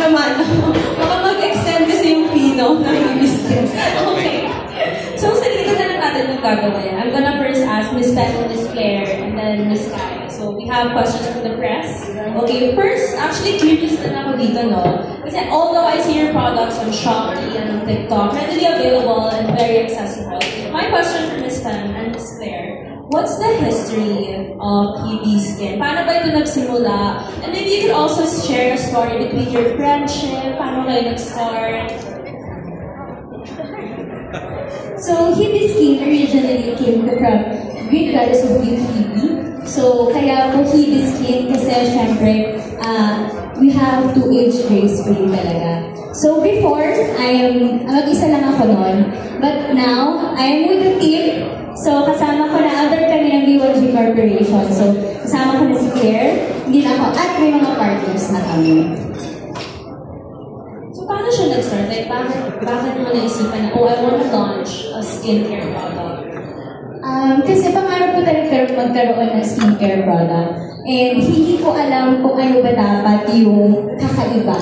naman. Baka mag-extend kasi yung fee, no? Na skin. Okay. So, sa dito na lang natin yung gagawin. I'm gonna first ask Miss Pen, Miss Claire, and then Miss Kai. So, we have questions from the press. Okay, first, actually, curious na ako dito, no? Kasi although I see your products on Shopee and on TikTok, readily available and very accessible, my question for Miss Pen and Miss Claire, what's the history of Hebe Skin? Paano ba ito nagsimula? And maybe you could also share a story between your friendship, paano kayo nag-start? So, Hebe Skin originally came from Greek goddess of beauty, Hebe. So, kaya po Hebe Skin kasi syempre, we have to age gracefully talaga. So, before, mag-isa lang ako noon. But now, I am with the team. So, kasama ko na other kami ng BYG Corporation. So, kasama ko na si Claire, hindi na ako, at may mga partners na kami. So, paano siya nag-start? Like, bakit mo naisipan na, oh, I want to launch a skincare product? Kasi pangarap ko talaga magkaroon ng skincare product. And hindi ko alam kung ano ba dapat yung kakaiba.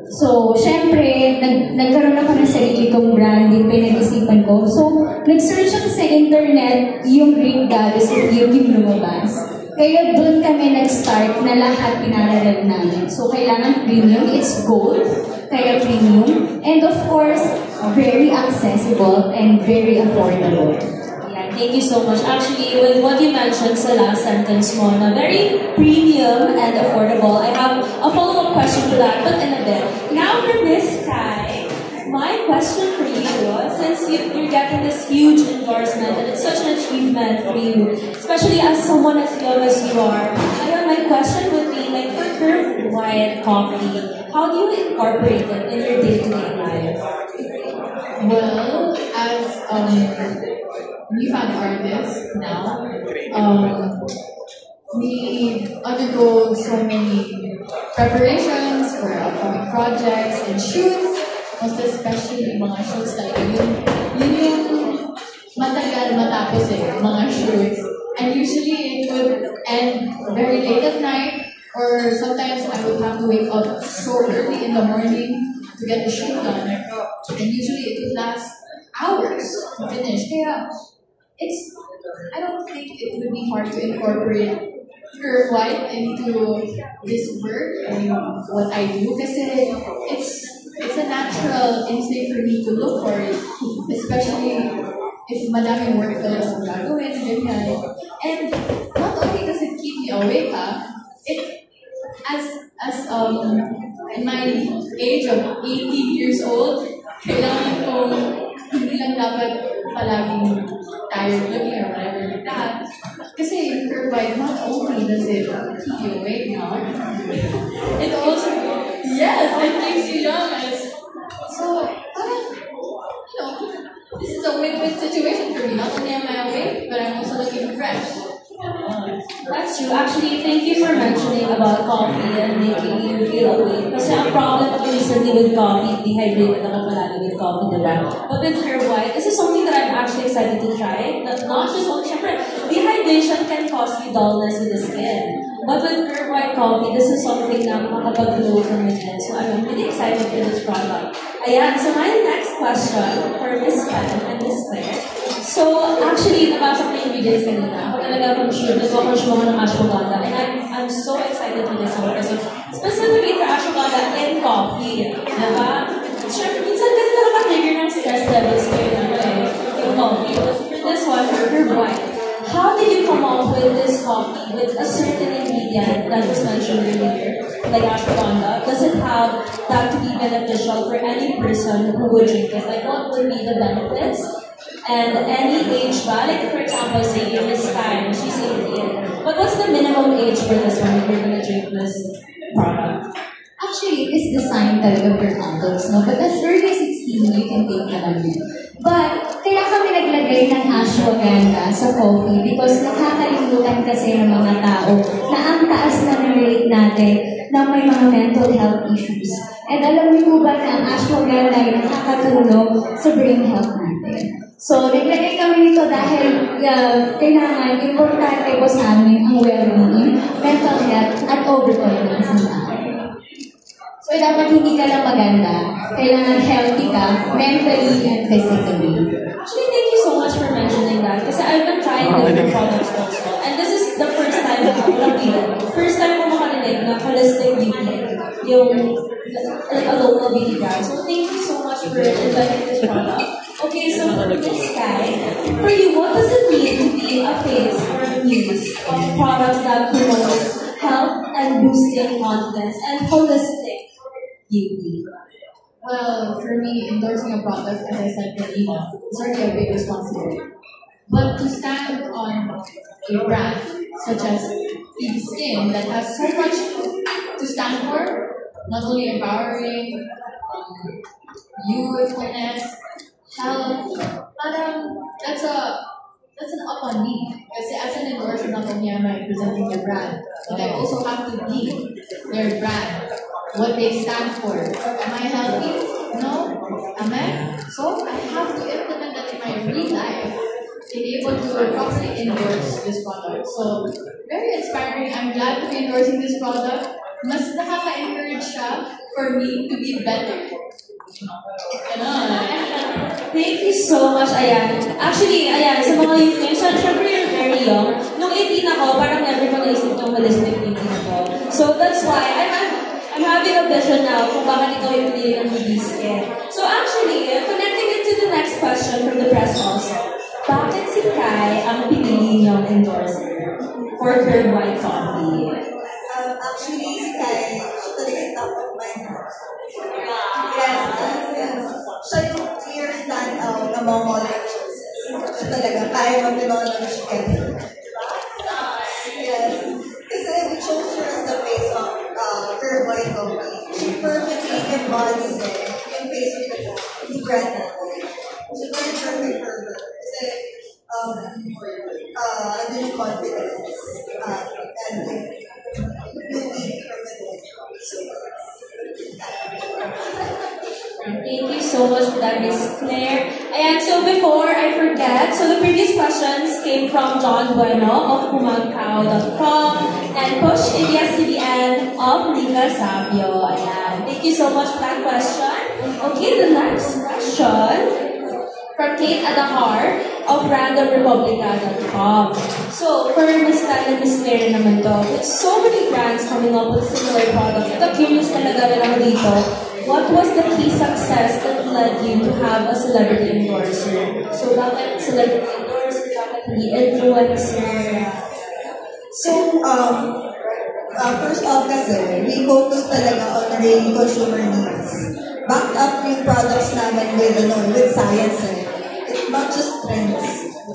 So, syempre, nagkaroon ako ng sarili kong brand, din pinag-isipan ko. So, nag-search ako sa internet, yung Greek goddess of beauty lumabas. Kaya doon kami nag-start na lahat pinaralan namin. So, kailangan premium, it's gold, kaya premium. And of course, very accessible and very affordable. Thank you so much. Actually, with what you mentioned sa last sentence mo, na very premium and affordable, I have a follow-up question for that, but in a bit. Now for Miss Kai, my question for you, since you're getting this huge endorsement, and it's such an achievement for you, especially as someone as young as you are, my question would be, like, for Curve White Coffee, how do you incorporate it in your day-to-day life? Well, as newfound artists now, we undergo so many preparations for upcoming projects and shoots, most especially mga shoots talaga yun yung matagal matapos mga shoots. And usually it would end very late at night, or sometimes I would have to wake up so early in the morning to get the shoot done. And usually it would last hours to finish. Kaya I don't think it would be hard to incorporate Curve White into this work and what I do, kasi it's a natural instinct for me to look for it, especially if madaming work talaga akong gagawin, ganyan. And not only does it keep me awake, in my age of 18 years old, kailangan kong hindi lang dapat palaging tired looking or whatever like that. Kasi yung Curve White, not only does it keep you awake now, it also, yes, it keeps you young. So, this is a win-win situation for me. Not only am I awake, but I'm also looking fresh. That's true. Actually, thank you for mentioning about coffee and making you feel awake. Kasi ang problem recently with coffee, dehydrated ako palagi with coffee, diba? But with Curve White, this is something that I'm actually excited to try. Not just only, syempre, dehydration can cause you dullness with the skin. But with Curve White coffee, this is something na makakapag-glow from within. So I'm really excited for this product. Ayan, so my next question for Miss Pen and Miss Claire. So, actually, nabasa ko yung ingredients kanina. Ako talaga nag-consume ako ng ashwagandha. And I'm so excited for this one. So, specifically for ashwagandha in coffee. Diba? Sure, minsan kasi nakaka-trigger ng stress levels ko yung coffee. But for this one, for Curve White, how did you come up with this coffee with a certain ingredient that was mentioned earlier, like ashwagandha? Does it have that to be beneficial for any person who would drink it? Like, what would be the benefits? And any age ba? Like, for example, say you're Miss Kai, she's 18. But what's the minimum age for this one if you're gonna drink this product? Actually, it is designed talaga for adults, no? But as early as 16, you can take naman yun. But, kaya kami naglagay ng ashwagandha sa coffee because nakakalimutan kasi ng mga tao na ang taas na ng rate natin na may mga mental health issues. And alam niyo po ba na ang ashwagandha ay nakakatulong sa brain health natin? So, naglagay kami nito dahil kailangan, importante po sa amin ang well-being, mental health, at overall ng isang tao. So, dapat hindi ka lang maganda, kailangan healthy ka, mentally and physically. Actually, thank you so much for mentioning that. Kasi I've been trying different products also. And this is the first time first time ko makarinig na holistic beauty. Yung like a local beauty brand. So thank you so much for inviting this product. Okay, so for this guy, for you, what does it mean to be a face or a muse of products that promote health and boosting confidence and holistic beauty? Well, for me, endorsing a product, as I said kanina, is already a big responsibility. But to stand on a brand such as Eve Skin that has so much to stand for, not only empowering, youthfulness, health, parang that's an up on me. Kasi as an endorser, not only am I presenting their brand, but I also have to be their brand, what they stand for. Am I healthy? No. Am I? So I have to implement that in my real life, and able to properly endorse this product. So very inspiring. I'm glad to be endorsing this product. Mas nakaka-encourage siya for me to be better. Thank you so much, Ayan. Actually, Ayan, sa mga youth ngayon, syempre you're very young. Nung 18 ako, parang never ko naisip itong holistic beauty na to. So that's why I'm having a vision now kung bakit ikaw yung pinili ng Skin. So actually, connecting it to the next question from the press also, bakit si Kai ang pinili niyong endorser for Curve White Coffee? Actually, si Kai, siya talaga top of my heart. Yes. Siya yung clear standout among all the choices. Siya talaga, kaya mag-belong ng chicken. Yes. Kasi we chose her as the face of Curve White Coffee. She perfectly embodies it, yung face of the brand natin. So, very perfect for her. Kasi, andun yung confidence, and beauty from within. So, thank you so much for that, Miss Claire. And so before I forget, so the previous questions came from John Bueno of kumangkao.com and Push ABS-CBN of Liga Sabio. Ayan. Thank you so much for that question. Okay, the next question from Kate Adahar of randomrepublica.com. So, for Miss Tan and Miss Claire naman to, with so many brands coming up with similar products, ito curious talaga rin ako dito, what was the key success that led you to have a celebrity endorser? So, bakit celebrity endorser? Bakit hindi influencer? So, first off kasi, we focus talaga on the consumer needs. Backed up yung products namin with science It's not just trends.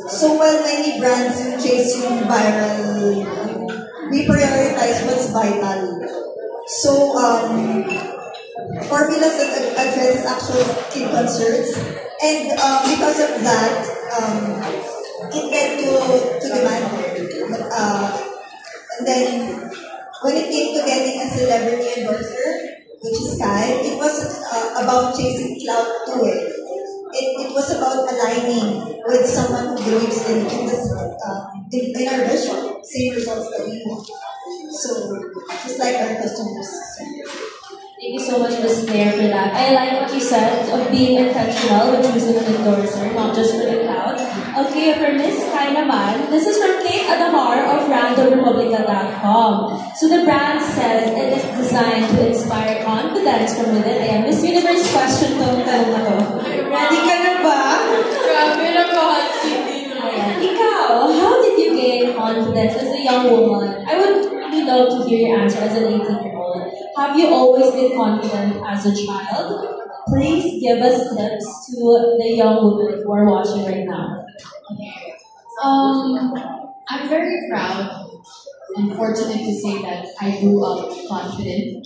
So while many brands chase yung viral, we prioritize what's vital. So, formulas that addresses actual skin concerns, and because of that, it led to demand. And then, when it came to getting a celebrity endorser, which is Kai, it wasn't about chasing clout to it. It was about aligning with someone who believes in our vision, same results that we want. So, just like our customers. Thank you so much, Ms. Claire, for that. I like what you said of being intentional when choosing an endorser, not just for the cloud. Okay, for Ms. Kai naman, this is from Kate Adamar of randomrepublica.com. So the brand says it is designed to inspire confidence from within. Ayan, Miss Universe question to tanong na to. Ready ka na ba? Grabe na ba? Hindi na. Ayan, ikaw, how did you gain confidence as a young woman? I would really love to hear your answer as an 18-year-old. Have you always been confident as a child? Please give us tips to the young women who are watching right now. I'm very proud and fortunate to say that I grew up confident.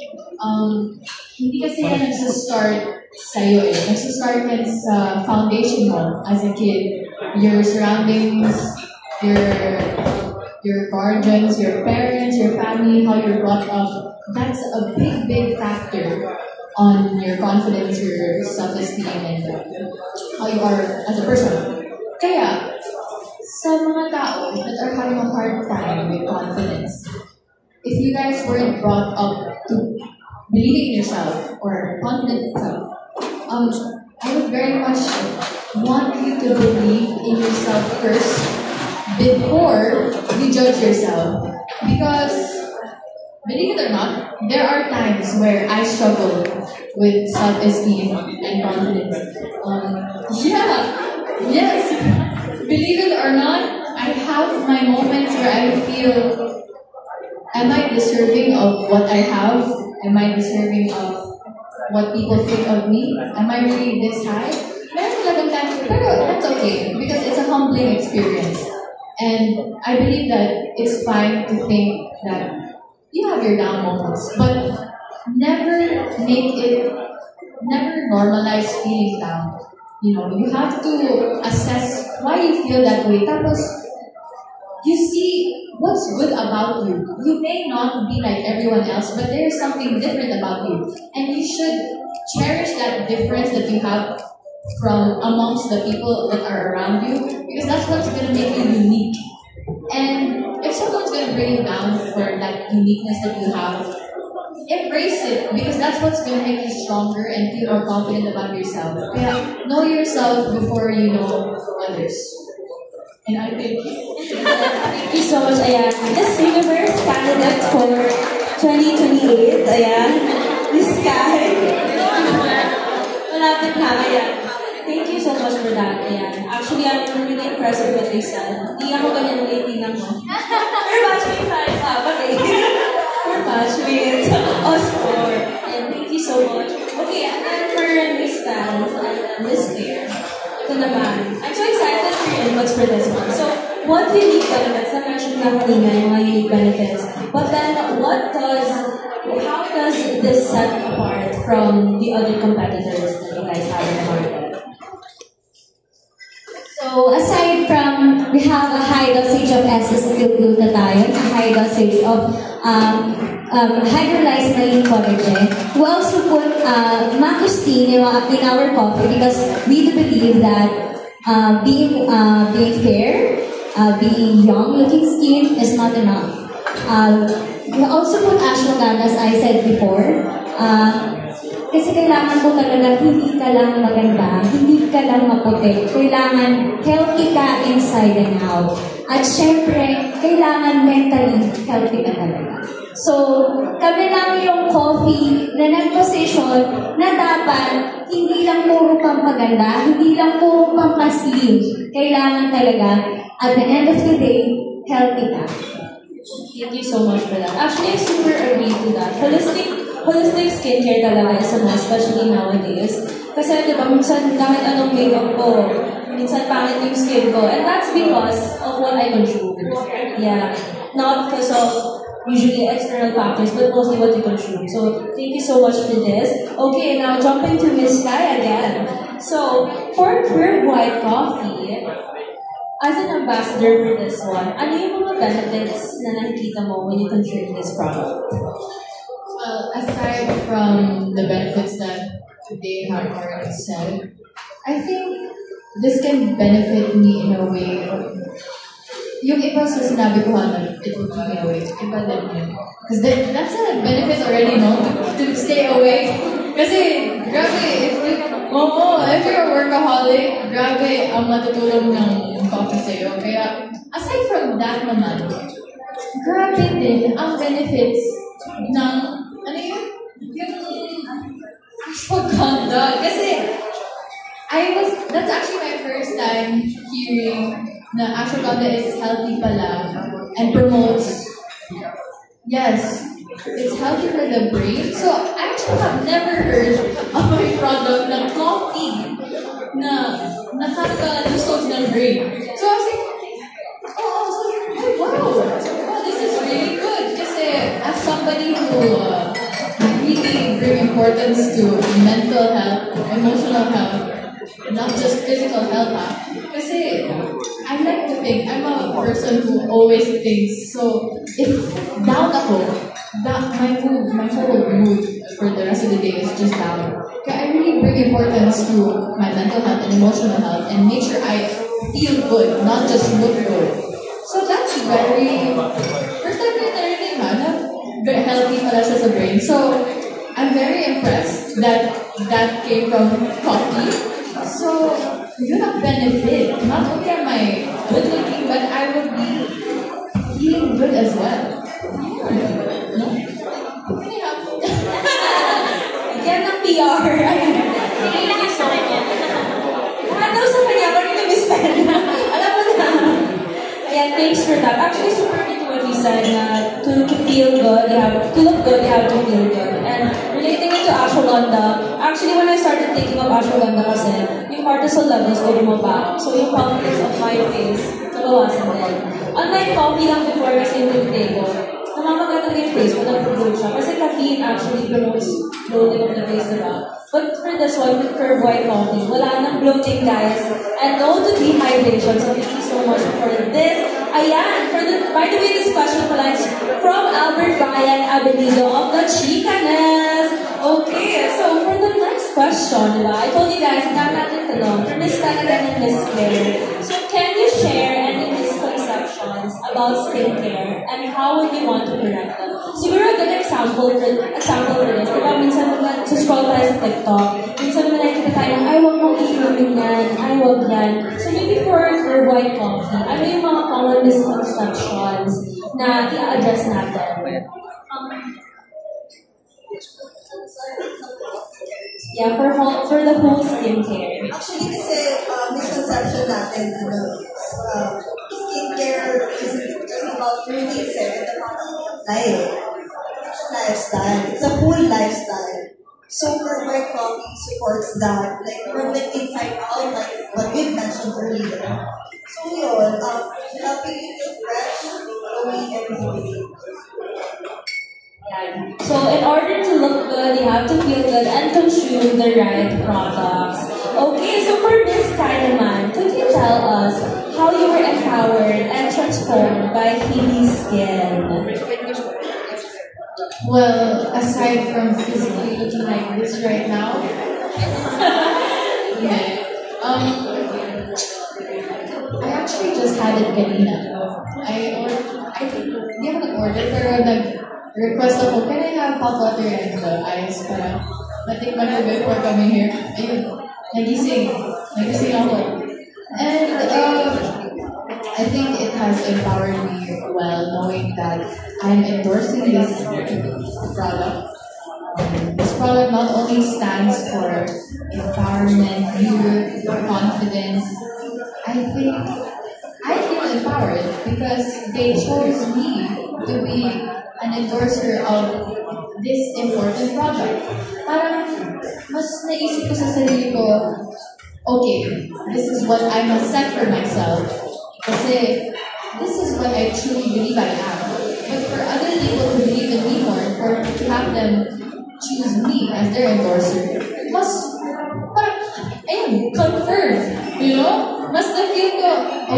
Hindi kasi yan nagsistart sa'yo eh. Nagsistart yan sa foundation mo as a kid. Your surroundings, your guardians, your parents, your family, how you're brought up. That's a big, big factor on your confidence, your self-esteem, and how you are as a person. Kaya, sa mga tao that are having a hard time with confidence, if you guys weren't brought up to believing in yourself or confident in yourself, I would very much want you to believe in yourself first before you judge yourself. Because, believe it or not, there are times where I struggle with self-esteem and confidence. Yes, believe it or not, I have my moments where I feel, am I deserving of what I have? Am I deserving of what people think of me? Am I really this high? Meron talagang times, pero that's okay because it's a humbling experience. And I believe that it's fine to think that you have your down moments, but never normalize feeling down. You know, you have to assess why you feel that way. Tapos, you see what's good about you. You may not be like everyone else, but there is something different about you. And you should cherish that difference that you have from amongst the people that are around you, because that's what's going to make you unique. And if someone's going to bring you down for that uniqueness that you have, embrace it, because that's what's going to make you stronger and feel more confident about yourself. Kaya know yourself before you know others. And I think Thank you so much, ayan. Miss Universe candidate for 2028, ayan. Miss Sky. Malapit na, ayan. Thank you so much for that, ayan. Actually, I'm really impressed with what they said. Hindi ako ganyan lately lang mo. We're batchmates tayo sa okay. We're batchmates. Oscar. And thank you so much. Okay, and then for Miss Val and Miss Claire, ito naman. I'm so excited for your inputs for this one. So, what unique benefits? Na-mention na kanina yung mga unique benefits. But then, how does this set apart from the other competitors that you guys have in the market? So, aside from, we have a high dosage of S-acetylglutathione, a high dosage of hydrolyzed marine collagen. We also put mangosteen in our coffee because we do believe that being fair, being young-looking skin is not enough. We also put ashwagandha, as I said before. Kasi kailangan po talaga hindi ka lang maganda, hindi ka lang maputi. Kailangan healthy ka inside and out. At syempre, kailangan mentally healthy ka talaga. So, kami lang yung coffee na nag-position na dapat hindi lang puro pampaganda, hindi lang puro pampaslim. Kailangan talaga, at the end of the day, healthy ka. Thank you so much for that. Actually, I super agree to that. Holistic skincare talaga is a must, especially nowadays. Kasi, di ba, minsan kahit anong makeup ko, minsan pangit yung skin ko. And that's because of what I consume. Yeah. Not because of usually external factors, but mostly what you consume. So, thank you so much for this. Okay, now jumping to Miss Sky again. So, for Curve White Coffee, as an ambassador for this one, ano yung mga benefits na nakikita mo when you consume this product? Well, aside from the benefits that they have already said, I think this can benefit me in a way. Yung iba sa sinabi ko na it will keep me awake. Iba din yun. Because that's a benefit already, no? To stay awake. Kasi, grabe, if you're a workaholic, grabe ang matutulong ng coffee sa'yo. Kaya, aside from that naman, grabe din ang benefits ng yung ashwagandha. Kasi, that's actually my first time hearing na ashwagandha is healthy pala and promotes, yes, it's healthy for the brain. So, I actually have never heard of a product na coffee na nakaka-lusog ng brain. So, I was like, wow, this is really good. Kasi as somebody who really bring importance to mental health, emotional health, not just physical health, kasi I like to think, I'm a person who always thinks, so if down ako, my whole mood for the rest of the day is just down. Kaya I really bring importance to my mental health and emotional health and make sure I feel good, not just look good. So that's very, first time ko narinig na very healthy pala siya sa brain. So I'm very impressed that that came from coffee. So, you're gonna benefit. Not only am I good looking, but I would be feeling good as well. No? Can you help? Yan ang PR. Thank you so much. Lahat daw sa kanya, parang na-misspell na. Alam mo na. Ayan, thanks for that. Actually, super into what you said na to feel good, to look good, you have to feel good. And relating it to ashwagandha, actually when I started taking up ashwagandha kasi, yung cortisol levels ko bumaba. So yung confidence of my face, nabawasan din. Unlike coffee lang before kasi yung nag-take ko, namamaga talaga yung face ko, nag-bloat siya. Kasi caffeine actually promotes bloating of the face, diba? But for this one, with Curve White Coffee, wala nang bloating, guys. And no to dehydration. So thank you so much for this. Ayan, by the way, this question pala is from Albert Ryan Abenido of the Chicanes. Okay, so for the next question, diba? I told you guys, not natin tanong, for Miss Talaga and Miss Claire. So can you share any misconceptions about skincare and how would you want to correct them? Siguro a good example for this, diba? Minsan scroll tayo sa TikTok, minsan nakikita tayo ng, ay, huwag mong iinumin yan, ay, huwag yan. So maybe for White Coffee, ano yung mga common misconceptions na i-address natin? Yeah, for the whole skincare. Actually, kasi misconception natin, skincare isn't just about routines, it's about life. It's a lifestyle. It's a whole lifestyle. So, White Coffee supports that, like, from the inside out, like what we've mentioned earlier. So, yun, helping you feel fresh, glowing, and motivated. So, in order to look good, you have to feel good and consume the right products. Okay, so for Miss Kahneman, could you tell us how you were empowered and transformed by Hebe Skin? Well, aside from physically looking like this right now, yeah, I actually just had it kanina. I think, di ako nag-order, pero nag-request ako, can I have hot water and the ice para matikman ko before coming here? Ayun, nagising ako. And I think it has empowered me well knowing that I'm endorsing this product. This product not only stands for empowerment, youth, confidence. I feel empowered because they chose me to be an endorser of this important product. Parang mas naisip ko sa sarili ko, okay, this is what I must set for myself. Kasi this is what I truly believe I am. But for other people to believe in me more, for to have them choose me as their endorser, mas parang, ayun, confirm, you know? Mas na-feel ko,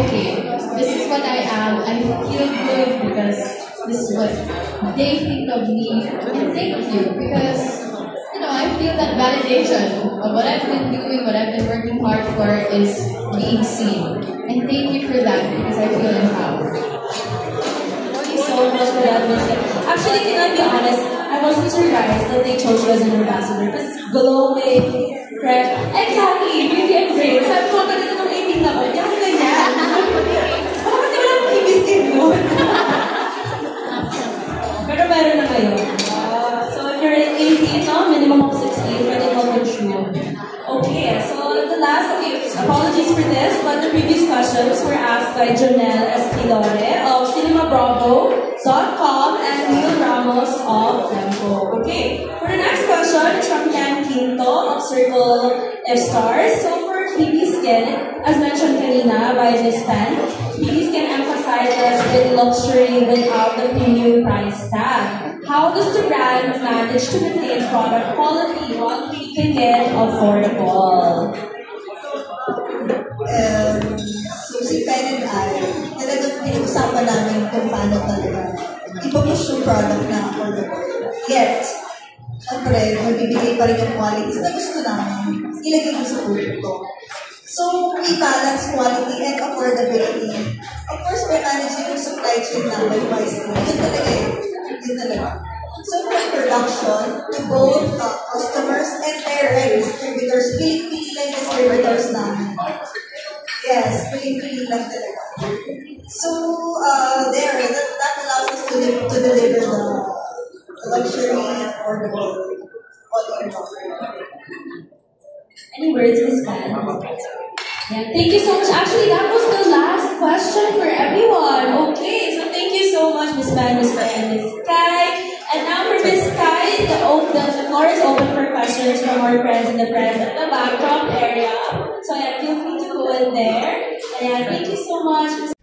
okay, this is what I am. I feel good because this is what they think of me. And thank you because, you know, I feel that validation of what I've been doing, what I've been working hard for is being seen. And thank you for that because I feel empowered. Thank you so much for that, Miss. Actually, can I be honest? I wasn't surprised that they chose you as an ambassador because glowing, fresh, exactly, beauty and grace. Sabi ko, ganito nung 18 na ko, hindi ako ganyan. Ako kasi wala akong ibiskin nun. Pero meron na kayo. So if you're 18, no, minimum of 16, pwede mo consume. Okay, so the last, apologies for this, but the previous questions were asked by Jonelle Esquilore of CinemaBravo.com and Neil Ramos of Tempo. Okay, for the next question, it's from Ken Quinto of Circle F Stars. So for Hebe Skin, as mentioned kanina by Ms. Pen, Hebe Skin emphasizes with luxury without the premium price tag. How does the brand manage to maintain product quality while keeping it affordable? So si Pen and I, talagang pinag-usapan namin kung paano talaga ipapush yung product na affordable. Yet, syempre, magbibigay pa rin yung qualities na gusto namin ilagay mo sa produkto. So, we balance quality and affordability. Of course, we're managing yung supply chain namin wisely. Yun talaga eh. Yun talaga. So from production to both customers and direct distributors, pili-pili lang distributors namin. Yes, pili-pili lang talaga. So that allows us to deliver the luxury affordable all-in-one. Any words, Ms. Pan? Yeah, thank you so much. Actually, that was the last question for everyone. Okay, so thank you so much, Ms. Pan, Ms. Kai, and Ms. Kai. And now for Ms. Kai, the floor is open for questions from our friends in the press at the backdrop area. So yeah, feel free to go in there. And yeah, thank you so much, Ms.